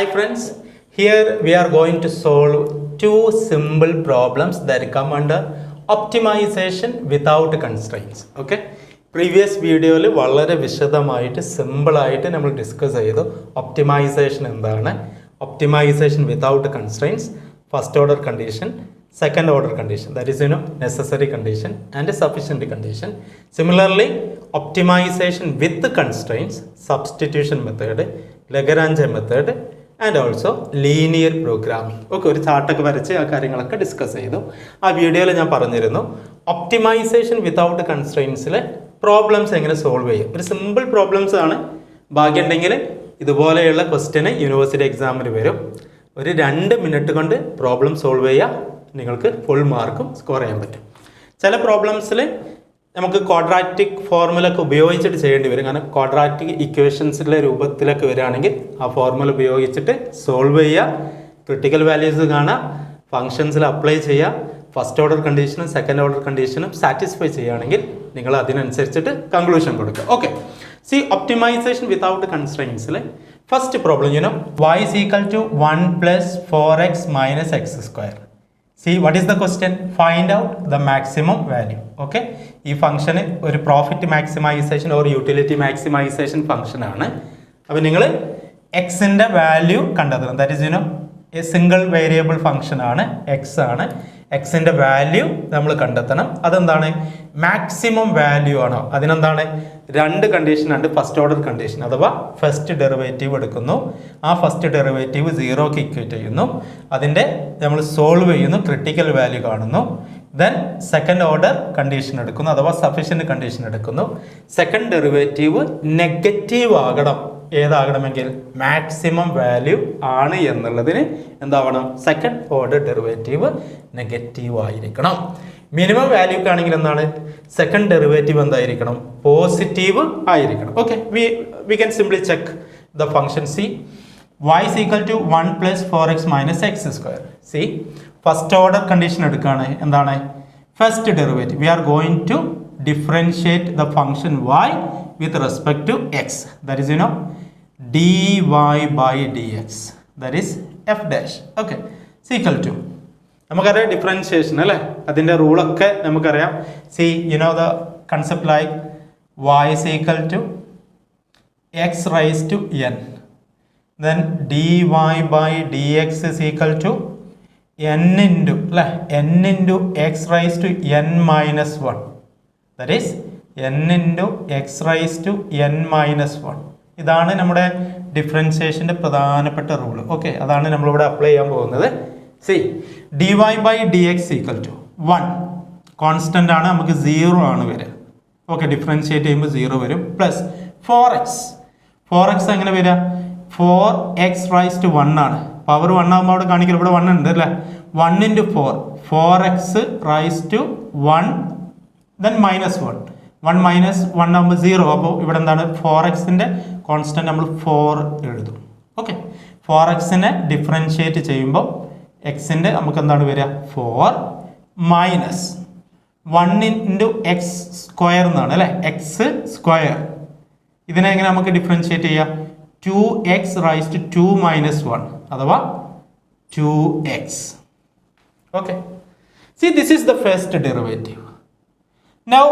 Hi friends, here we are going to solve two simple problems that come under optimization without constraints. Okay? Previous video il valare vishadamayitte simple aayittu nammal discuss cheyidu optimization endana, optimization without constraints, first order condition, second order condition, that is necessary condition and a sufficient condition. Similarly, optimization with the constraints, substitution method, Lagrange method and also linear programming. Okay, ഒരു ചാർട്ടൊക്കെ വരച്ച് ആ കാര്യങ്ങളൊക്കെ discuss ചെയ്തു. ആ വീഡിയോയിൽ ഞാൻ പറഞ്ഞിരുന്നു optimisation without കൺസ്ട്രെയിൻസിലെ problems എങ്ങനെ സോൾവ് ചെയ്യും. ഒരു സിമ്പിൾ പ്രോബ്ലംസ് ആണ്. ഭാഗ്യമുണ്ടെങ്കിൽ ഇതുപോലെയുള്ള ക്വസ്റ്റ്യന് യൂണിവേഴ്സിറ്റി എക്സാമിൽ വരും. ഒരു 2 മിനിറ്റ് കൊണ്ട് പ്രോബ്ലം സോൾവ് ചെയ്യാൻ നിങ്ങൾക്ക് ഫുൾ മാർക്കും സ്കോർ ചെയ്യാൻ പറ്റും. ചില പ്രോബ്ലംസിൽ നമുക്ക് ക്വാഡ്രാറ്റിക് ഫോർമുല ഒക്കെ ഉപയോഗിച്ചിട്ട് ചെയ്യേണ്ടി വരും. കാരണം ക്വാഡ്രാറ്റിക് ഇക്വേഷൻസിലെ രൂപത്തിലൊക്കെ വരികയാണെങ്കിൽ ആ ഫോർമുല ഉപയോഗിച്ചിട്ട് സോൾവ് ചെയ്യുക, ക്രിട്ടിക്കൽ വാല്യൂസ് കാണുക, ഫങ്ഷൻസിൽ അപ്ലൈ ചെയ്യുക, ഫസ്റ്റ് ഓർഡർ കണ്ടീഷനും സെക്കൻഡ് ഓർഡർ കണ്ടീഷനും സാറ്റിസ്ഫൈ ചെയ്യുകയാണെങ്കിൽ നിങ്ങൾ അതിനനുസരിച്ചിട്ട് കൺക്ലൂഷൻ കൊടുക്കുക. ഓക്കെ, സി ഒപ്റ്റിമൈസേഷൻ വിതൗട്ട് കൺസ്ട്രെയിൻസിൽ first problem y is equal to 1 plus 4x minus x square. See, what is the question? Find out the maximum value. Okay, ഈ ഫംഗ്ഷന് ഒരു profit maximisation or utility maximisation function ആണ്. അപ്പോൾ നിങ്ങൾ എക്സിൻ്റെ value കണ്ടെത്തണം. That is A single variable function ആണ്, X ആണ്. എക്സിൻ്റെ വാല്യൂ നമ്മൾ കണ്ടെത്തണം. അതെന്താണ്? മാക്സിമം വാല്യൂ ആണോ? അതിനെന്താണ്? 2 കണ്ടീഷനുണ്ട്. ഫസ്റ്റ് ഓർഡർ കണ്ടീഷൻ അഥവാ ഫസ്റ്റ് ഡെറിവേറ്റീവ് എടുക്കുന്നു, ആ ഫസ്റ്റ് ഡെറിവേറ്റീവ് 0ക്ക് ഇക്വേറ്റ് ചെയ്യുന്നു, അതിൻ്റെ നമ്മൾ സോൾവ് ചെയ്യുന്നു, ക്രിട്ടിക്കൽ വാല്യൂ കാണുന്നു. ദെൻ സെക്കൻഡ് ഓർഡർ കണ്ടീഷൻ എടുക്കുന്നു അഥവാ സഫിഷ്യൻറ്റ് കണ്ടീഷൻ എടുക്കുന്നു. സെക്കൻഡ് ഡെറിവേറ്റീവ് നെഗറ്റീവ് ആകണം. ഏതാകണമെങ്കിൽ മാക്സിമം വാല്യൂ ആണ് എന്നുള്ളതിന് എന്താവണം? സെക്കൻഡ് ഓർഡർ ഡെറിവേറ്റീവ് നെഗറ്റീവ് ആയിരിക്കണം. മിനിമം വാല്യൂക്ക് ആണെങ്കിൽ എന്താണ്? സെക്കൻഡ് ഡെറിവേറ്റീവ് എന്തായിരിക്കണം? പോസിറ്റീവ് ആയിരിക്കണം. Okay, V can simply check the function. C y is equal to 1 plus 4x minus x square. See, first order condition എടുക്കുകയാണ്. എന്താണ്? First derivative. We are going to differentiate the function y with respect to x. That is dy by dx. That is f dash. Okay, is equal to, നമുക്കറിയാം differentiation അല്ലേ, അതിൻ്റെ റൂളൊക്കെ നമുക്കറിയാം. C the concept like y is equal to x raised to n, then dy by dx is equal to n into x raised to n minus 1. That is n into x raised to n minus 1. ഇതാണ് നമ്മുടെ ഡിഫറൻഷിയേഷൻ്റെ പ്രധാനപ്പെട്ട rule. Okay, അതാണ് നമ്മളിവിടെ apply ചെയ്യാൻ പോകുന്നത്. See dy by dx equal to 1 constant ആണ്, നമുക്ക് 0 ആണ് വരിക. ഓക്കെ, ഡിഫറൻഷിയേറ്റ് ചെയ്യുമ്പോൾ 0 വരും. പ്ലസ് 4x എങ്ങനെ വരിക? 4x റൈസ് ടു 1 ആണ്. പവർ 1 ആകുമ്പോൾ അവിടെ കാണിക്കൽ ഇവിടെ 1 ഉണ്ട് അല്ലേ. 1 into 4x raise to 1 then minus 1. 1 minus 1 ആകുമ്പോൾ 0. അപ്പോൾ ഇവിടെ എന്താണ്? 4xൻ്റെ കോൺസ്റ്റൻറ്റ് നമ്മൾ 4 എഴുതും. ഓക്കെ, 4xനെ ഡിഫറൻഷിയേറ്റ് ചെയ്യുമ്പോൾ എക്സിൻ്റെ നമുക്ക് എന്താണ് വരിക? 4 മൈനസ് 1 into x സ്ക്വയർ എന്നാണ് അല്ലേ, എക്സ് സ്ക്വയർ. ഇതിനെ എങ്ങനെ നമുക്ക് ഡിഫറൻഷിയേറ്റ് ചെയ്യാം? 2x റൈസ് ടു 2 minus 1 അഥവാ 2x. Okay, C this is the first derivative. Now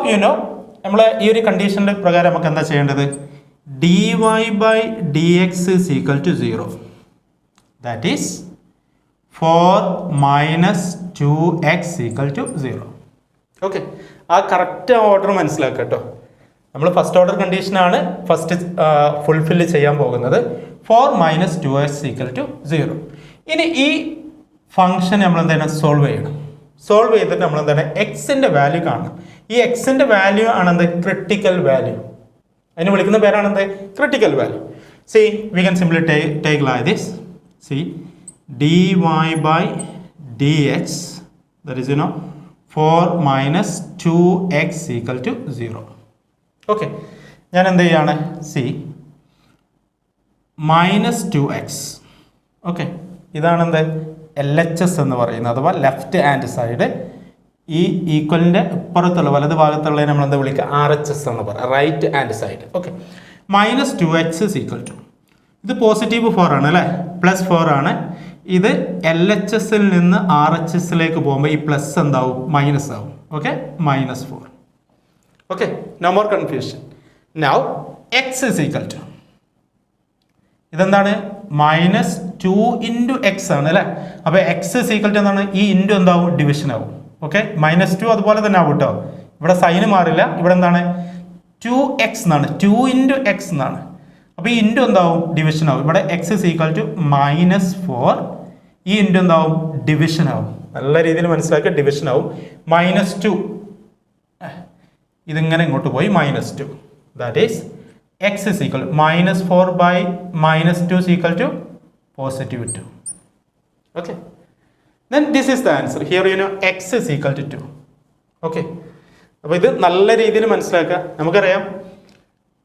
നമ്മൾ ഈ ഒരു കണ്ടീഷൻ്റെ പ്രകാരം നമുക്ക് എന്താ ചെയ്യേണ്ടത്? dy by dx is equal to 0. That is 4 minus 2x equal to 0. Okay, ആ കറക്റ്റ് ഓർഡർ മനസ്സിലാക്കുക കേട്ടോ. നമ്മൾ ഫസ്റ്റ് ഓർഡർ കണ്ടീഷനാണ് ഫസ്റ്റ് ഫുൾഫില്ല് ചെയ്യാൻ പോകുന്നത്. 4 minus 2x equal to 0. ഇനി ഈ ഫംഗ്ഷൻ നമ്മൾ എന്താണ്? സോൾവ് ചെയ്യണം. സോൾവ് ചെയ്തിട്ട് നമ്മൾ എന്താണ്? എക്സിൻ്റെ വാല്യൂ കാണണം. ഈ എക്സിൻ്റെ വാല്യൂ ആണെന്ത്? Critical value. അതിന് വിളിക്കുന്ന പേരാണെന്ത്? Critical value. See we can simply take like this. See dy by dx, that is 4 minus 2x equal to 0. Okay, ഞാൻ എന്ത് ചെയ്യാണ്? See minus 2x. ഓക്കെ, ഇതാണെന്ത്? LHS എന്ന് പറയുന്നത് അഥവാ ലെഫ്റ്റ് ഹാൻഡ് സൈഡ്. ഈ ഈക്വലിൻ്റെ ഇപ്പുറത്തുള്ള വലത് ഭാഗത്തുള്ള നമ്മൾ എന്താ വിളിക്കുക? RHS എന്ന് പറയാം, right hand side. Okay, minus 2x is equal to ഇത് പോസിറ്റീവ് 4 ആണ് അല്ലേ, പ്ലസ് 4 ആണ്. ഇത് LHS നിന്ന് RHS പോകുമ്പോൾ ഈ പ്ലസ് എന്താവും, മൈനസ് ആവും. Okay, -4. Okay, no more confusion. Now x is equal to ഇതെന്താണ്, -2 × x ആണ് അല്ലേ. അപ്പോൾ എക്സ് ഇസ് ഈക്വൽ ടു എന്താണ്, ഈ ഇൻറ്റു എന്താവും, ഡിവിഷൻ ആവും. ഓക്കെ, -2 അതുപോലെ തന്നെ ആവും കേട്ടോ, ഇവിടെ സൈന് മാറില്ല. ഇവിടെ എന്താണ് 2x എന്നാണ്, 2 × x എന്നാണ്. അപ്പോൾ ഈ ഇൻറ്റു എന്താവും, ഡിവിഷൻ ആവും. ഇവിടെ എക്സ് ഇസ് ഈക്വൽ ടു -4, ഈ ഇൻറ്റു എന്താവും, ഡിവിഷൻ ആവും. നല്ല രീതിയിൽ മനസ്സിലാക്കുക, ഡിവിഷൻ ആവും. -2 ഇതിങ്ങനെ ഇങ്ങോട്ട് പോയി -2, that is x is equal -4 by -2 is equal to +2. Okay, then this is the answer. Here you know x is equal to 2. Okay, അപ്പോൾ ഇത് നല്ല രീതിയിൽ മനസ്സിലാക്കുക. നമുക്കറിയാം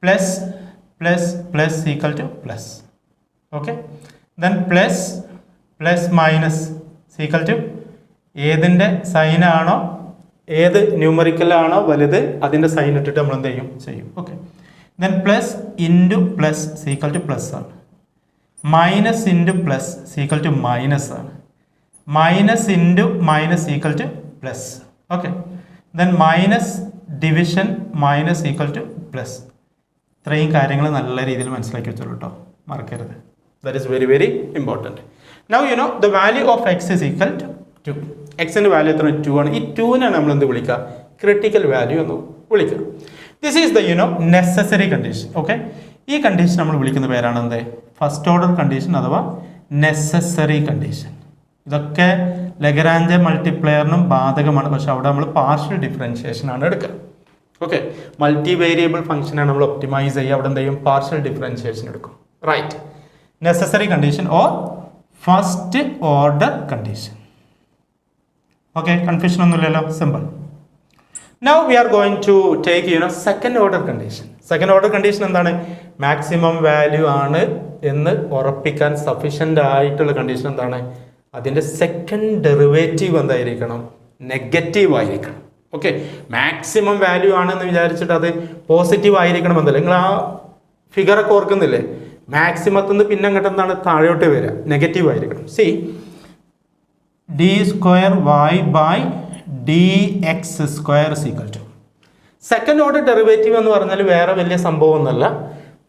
plus plus plus equal to plus. Okay, then plus plus minus equal to ഏതിൻ്റെ സൈനാണോ, ഏത് ന്യൂമറിക്കലാണോ വലുത് അതിൻ്റെ സൈൻ ഇട്ടിട്ട് നമ്മൾ എന്ത് ചെയ്യും. Okay, then plus into plus is equal to plus ആണ്. minus into plus is equal to minus ആണ്. minus into minus equal to plus. okay, then minus division minus equal to plus. ഇത്രയും കാര്യങ്ങൾ നല്ല രീതിയിൽ മനസ്സിലാക്കി വെച്ചോളൂ കേട്ടോ, മറക്കരുത്. that is very very important. now you know the value of x is equal to 2. x-ന്റെ value എത്ര, 2 ആണ്. ഈ 2-നെ നമ്മൾ എന്ത് വിളിക്കുക, ക്രിട്ടിക്കൽ വാല്യൂ എന്ന് വിളിക്കുക. This is the necessary condition. Okay, ഈ കണ്ടീഷൻ നമ്മൾ വിളിക്കുന്ന പേരാണ് എന്ത്, ഫസ്റ്റ് ഓർഡർ കണ്ടീഷൻ അഥവാ നെസസറി കണ്ടീഷൻ. ഇതൊക്കെ ലഗ്രാഞ്ച് മൾട്ടിപ്ലയറിനും ബാധകമാണ്, പക്ഷെ അവിടെ നമ്മൾ പാർഷ്യൽ ഡിഫറൻഷിയേഷൻ ആണ് എടുക്കുക. ഓക്കെ, മൾട്ടി വേരിയബിൾ ഫംഗ്ഷനാണ് നമ്മൾ ഒപ്റ്റിമൈസ് ചെയ്യുക, അവിടെ എന്ത് ചെയ്യും, പാർഷ്യൽ ഡിഫറൻഷിയേഷൻ എടുക്കും. Right, necessary condition or first order condition. Okay, confusion ഒന്നുമില്ലല്ലോ, simple. Now we are going to take second order condition. Second order condition എന്താണ്, മാക്സിമം വാല്യൂ ആണ് എന്ന് ഉറപ്പിക്കാൻ സഫീഷ്യൻ്റ് ആയിട്ടുള്ള കണ്ടീഷൻ എന്താണ്, അതിൻ്റെ സെക്കൻഡ് ഡെറിവേറ്റീവ് എന്തായിരിക്കണം, നെഗറ്റീവ് ആയിരിക്കണം. ഓക്കെ, മാക്സിമം വാല്യൂ ആണെന്ന് വിചാരിച്ചിട്ട് അത് പോസിറ്റീവ് ആയിരിക്കണം എന്നല്ല. നിങ്ങൾ ആ ഫിഗറൊക്കെ ഓർക്കുന്നില്ലേ, മാക്സിമത്തിൽ നിന്ന് പിന്നെ അങ്ങോട്ട് എന്താണ് താഴോട്ട് വരിക, നെഗറ്റീവ് ആയിരിക്കണം. C d²y/ dx² is equal to second order derivative എന്ന് പറഞ്ഞാൽ വേറെ വലിയ സംഭവം ഒന്നല്ല,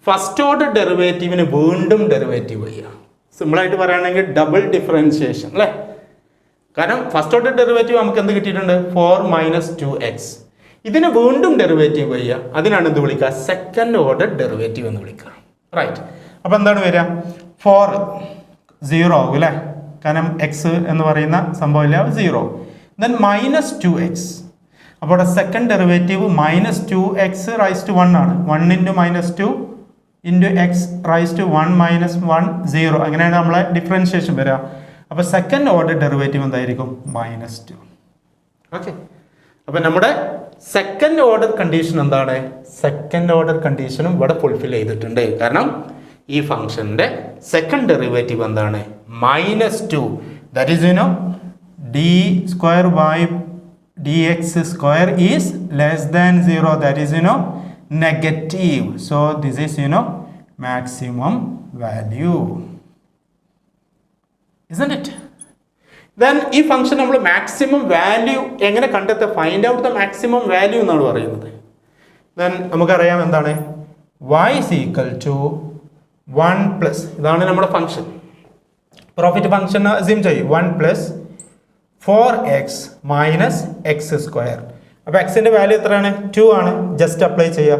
ഫസ്റ്റ് ഓർഡർ ഡെറിവേറ്റീവിന് വീണ്ടും ഡെറിവേറ്റീവ് ചെയ്യുക. സിമ്പിളായിട്ട് പറയുകയാണെങ്കിൽ ഡബിൾ ഡിഫറൻഷിയേഷൻ അല്ലേ. കാരണം ഫസ്റ്റ് ഓർഡർ ഡെറിവേറ്റീവ് നമുക്ക് എന്ത് കിട്ടിയിട്ടുണ്ട്, 4 - 2x. ഇതിന് വീണ്ടും ഡെറിവേറ്റീവ് ചെയ്യുക, അതിനാണ് എന്ത് വിളിക്കുക, സെക്കൻഡ് ഓർഡർ ഡെറിവേറ്റീവ് എന്ന് വിളിക്കുക. റൈറ്റ്, അപ്പോൾ എന്താണ് വരിക, 4 0 ആവും അല്ലേ, കാരണം എക്സ് എന്ന് പറയുന്ന സംഭവമില്ല, 0. then -2x. അപ്പോൾ second derivative -2x rice to 1 ആണ്. 1 × -2 × x റൈസ് ടു 1 - 1 0. അങ്ങനെയാണ് നമ്മളെ ഡിഫറൻഷിയേഷൻ വരിക. അപ്പോൾ സെക്കൻഡ് ഓർഡർ ഡെറിവേറ്റീവ് എന്തായിരിക്കും, -2. ഓക്കെ, അപ്പോൾ നമ്മുടെ സെക്കൻഡ് ഓർഡർ കണ്ടീഷൻ എന്താണ്, സെക്കൻഡ് ഓർഡർ കണ്ടീഷനും ഇവിടെ ഫുൾഫിൽ ചെയ്തിട്ടുണ്ട്. കാരണം ഈ ഫംഗ്ഷൻ്റെ സെക്കൻഡ് ഡെറിവേറ്റീവ് എന്താണ്, -2. That is d²y dx² is less than 0, that is negative. So this is maximum value, isn't it? Then ഈ ഫംഗ്ഷൻ നമ്മൾ മാക്സിമം വാല്യൂ എങ്ങനെ കണ്ടെത്തുക, find out the maximum value എന്നാണ് പറയുന്നത്. ദെൻ നമുക്കറിയാം എന്താണ്, y is equal to 1+, ഇതാണ് നമ്മുടെ ഫംഗ്ഷൻ, പ്രോഫിറ്റ് ഫംഗ്ഷൻ അസ്യൂം ചെയ്യും, 1 + 4x - x². അപ്പോൾ എക്സിൻ്റെ വാല്യൂ എത്രയാണ്, 2 ആണ്. ജസ്റ്റ് അപ്ലൈ ചെയ്യുക,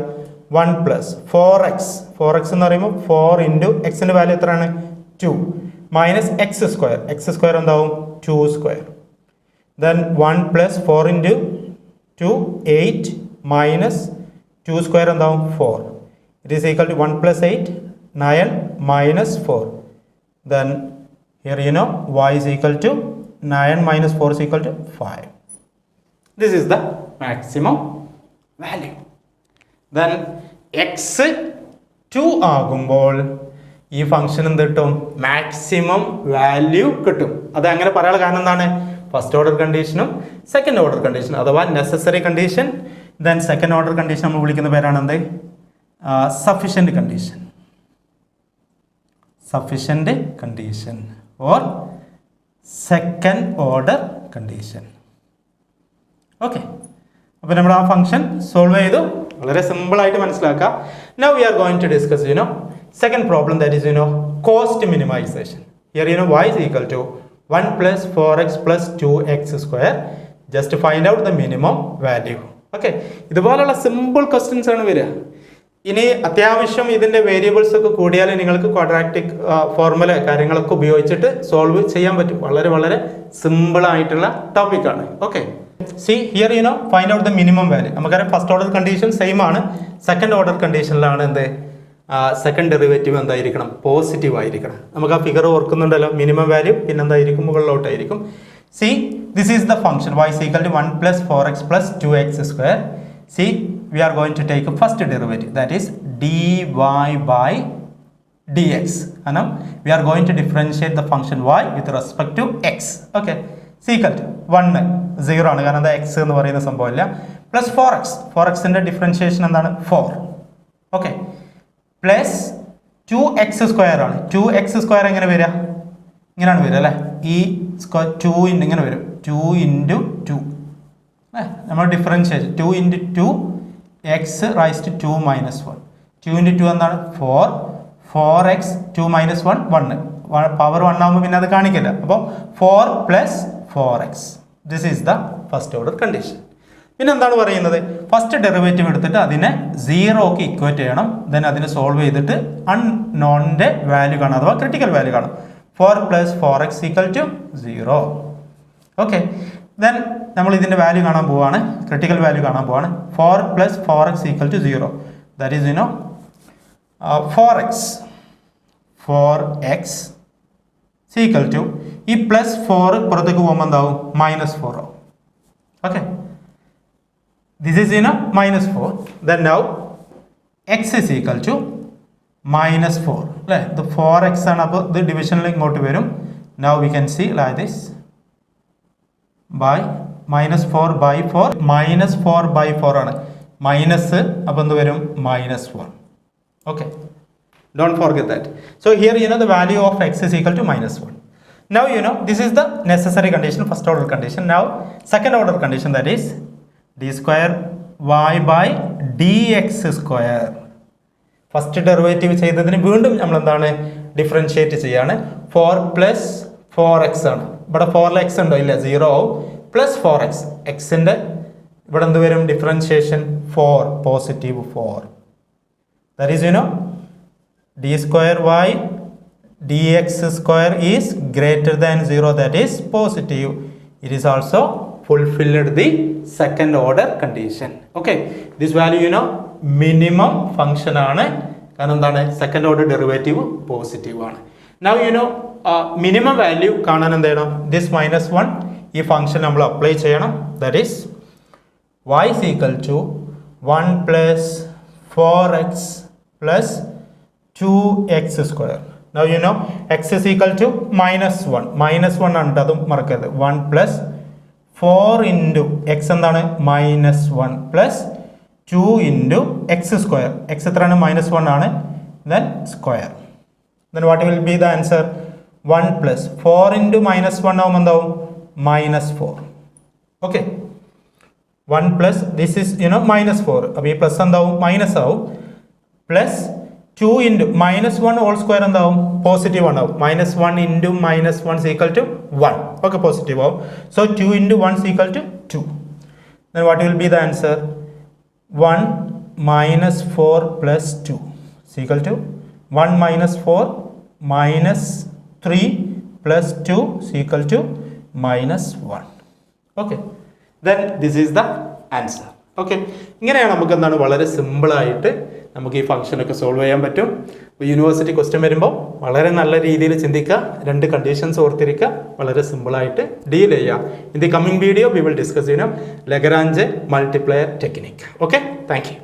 1 + 4x. 4x എന്ന് പറയുമ്പോൾ 4 × എക്സിൻ്റെ വാല്യൂ എത്രയാണ്, 2 - x². x² എന്താവും, 2². ദെൻ 1 + 4 × 2 8 - 2² എന്താവും, 4. It is equal to 1 + 8 9 - 4. Then here y is equal to 9 - 4 is equal to 5. This is the maximum value. Then x 2 ആകുമ്പോൾ ഈ ഫംഗ്ഷൻ എന്ത് കിട്ടും, മാക്സിമം വാല്യൂ കിട്ടും. അത് അങ്ങനെ പറയാനുള്ള കാരണം എന്താണ്, ഫസ്റ്റ് ഓർഡർ കണ്ടീഷനും സെക്കൻഡ് ഓർഡർ കണ്ടീഷൻ അഥവാ necessary condition. Then second order condition നമ്മൾ വിളിക്കുന്ന പേരാണ് എന്ത്, sufficient condition. sufficient condition or second order condition. Okay. അപ്പോൾ നമ്മൾ ആ ഫംഗ്ഷൻ സോൾവ് ചെയ്തു. വളരെ സിമ്പിൾ ആയിട്ട് മനസ്സിലാക്കാം. Now we are going to discuss second problem, that is cost minimization. Here y is equal to 1 plus 4x plus 2x square. Just find out the minimum value. Okay. ഇതുപോലുള്ള simple questions ആണ് വരിക. ഇനി അത്യാവശ്യം ഇതിൻ്റെ variables ഒക്കെ കൂടിയാൽ നിങ്ങൾക്ക് quadratic formula കാര്യങ്ങളൊക്കെ ഉപയോഗിച്ചിട്ട് സോൾവ് ചെയ്യാൻ പറ്റും. വളരെ വളരെ സിമ്പിൾ ആയിട്ടുള്ള ടോപ്പിക്കാണ്. Okay. C here find out the minimum value. നമുക്കറിയാം ഫസ്റ്റ് ഓർഡർ കണ്ടീഷൻ സെയിം ആണ്. സെക്കൻഡ് ഓർഡർ കണ്ടീഷനിലാണ് എന്ത് സെക്കൻഡ് ഡെറിവേറ്റീവ് എന്തായിരിക്കണം? പോസിറ്റീവ് ആയിരിക്കണം. നമുക്ക് ആ ഫിഗർ ഓർക്കുന്നുണ്ടല്ലോ. മിനിമം വാല്യൂ പിന്നെ എന്തായിരിക്കും? മുകളിലോട്ടായിരിക്കും. See this is the function y is equal to 1 plus 4x plus 2x square. See, we are going to take a first derivative, that is dy by dx. And we are going to differentiate the function y with respect to x. Okay. C equal to 1 0 ആണ്, കാരണം x എന്ന് പറയുന്ന സംഭവമില്ല. Plus 4x ന്റെ differentiation എന്താണ്? 4. Okay. Plus 2x square ആണ്. 2x square എങ്ങനെ വരിക? ഇങ്ങനെയാണ് വരിക അല്ലേ? ഈ സ്ക്വയർ 2 ഇങ്ങനെ വരും. 2 into 2 നമ്മൾ differentiate 2 into 2 x raise to 2 minus 1. 2 into 2 എന്താണ്? 4. 4x 2 minus 1 1. പവർ 1 ആകുമ്പോൾ പിന്നെ അത് കാണിക്കില്ല. അപ്പോൾ 4 plus 4x. This is the first order condition. പിന്നെ എന്താണ് പറയുന്നത്? ഫസ്റ്റ് ഡെറിവേറ്റീവ് എടുത്തിട്ട് അതിനെ 0ക്ക് ഇക്വേറ്റ് ചെയ്യണം. ദെൻ അതിനെ സോൾവ് ചെയ്തിട്ട് അൺനോണിൻ്റെ വാല്യൂ കാണാം, അഥവാ ക്രിട്ടിക്കൽ വാല്യൂ കാണാം. 4 plus 4x equal to 0. Okay. Then നമ്മൾ ഇതിൻ്റെ വാല്യൂ കാണാൻ പോവാണ്, ക്രിട്ടിക്കൽ വാല്യൂ കാണാൻ പോവാണ്. 4 plus 4x equal to 0. That is 4x equal to ഈ പ്ലസ് 4 പുറത്തേക്ക് പോകുമ്പോൾ എന്താവും? -4 ആവും. Okay. This is -4. Then now x is equal to -4 അല്ലേ? ഇത് 4x ആണ്. അപ്പോൾ ഇത് ഡിവിഷനിൽ ഇങ്ങോട്ട് വരും. Now we can see like this by -4 by 4 -4 by 4 ആണ്. മൈനസ് അപ്പോൾ എന്ത് വരും? -1. Okay. Don't forget that. So here the value of x is equal to -1. Now this is the necessary condition, first order condition. Now second order condition, that is d square y by dx square. First derivative ചെയ്തതിന് വീണ്ടും നമ്മൾ എന്താണ്? Differentiate ചെയ്യാണ്. 4 plus 4x ആണ്. ഇവിടെ 4 x ഉണ്ടോ? ഇല്ല, 0 ആവും. പ്ലസ് 4x എക്സിൻ്റെ ഇവിടെ എന്ത് വരും? Differentiation 4 positive 4. That is d square y dx square is greater than 0, that is positive. It is also fulfilled the second order condition. Okay. This value minimum function ആണ്. കാരണം എന്താണ്? സെക്കൻഡ് ഓർഡർ ഡെറിവേറ്റീവ് പോസിറ്റീവ് ആണ്. Now minimum value കാണാൻ എന്ത് ചെയ്യണം? This -1 ഈ function നമ്മൾ apply ചെയ്യണം. That is y is equal to 1 plus 4x plus 2x square. Now x is equal to -1. -1 ആണ്, അതും മറക്കരുത്. 1 plus 4 into x എന്താണ്? -1 plus 2 into x square. x എത്രയാണ്? -1 ആണ്. Then square. Then what will be the answer? 1 plus 4 into -1 ആവും എന്താവും? -4. Okay. 1 plus this is -4. അപ്പോൾ ഈ പ്ലസ് എന്താവും? മൈനസ് ആവും. പ്ലസ് 2 into -1 ഹോൾ സ്ക്വയർ എന്താവും? പോസിറ്റീവ് ആവും. -1 into -1 is equal to 1. Okay, positive ആവും. So 2 into 1 is equal to 2. Then what will be the answer? 1 minus 4 plus 2 is equal to 1 minus 4 minus 3 plus 2 is equal to -1. Okay. Then this is the answer. Okay. ഇങ്ങനെയാണ് നമുക്ക് എന്താണ് വളരെ സിമ്പിളായിട്ട് നമുക്ക് ഈ ഫംഗ്ഷനൊക്കെ solve ചെയ്യാൻ പറ്റും. ഇപ്പോൾ യൂണിവേഴ്സിറ്റി ക്വസ്റ്റ്യൻ വരുമ്പോൾ വളരെ നല്ല രീതിയിൽ ചിന്തിക്കുക, 2 കണ്ടീഷൻസ് ഓർത്തിരിക്കുക, വളരെ സിമ്പിളായിട്ട് ഡീൽ ചെയ്യുക. In the coming video we will discuss Lagrange multiplier technique. Okay, thank you.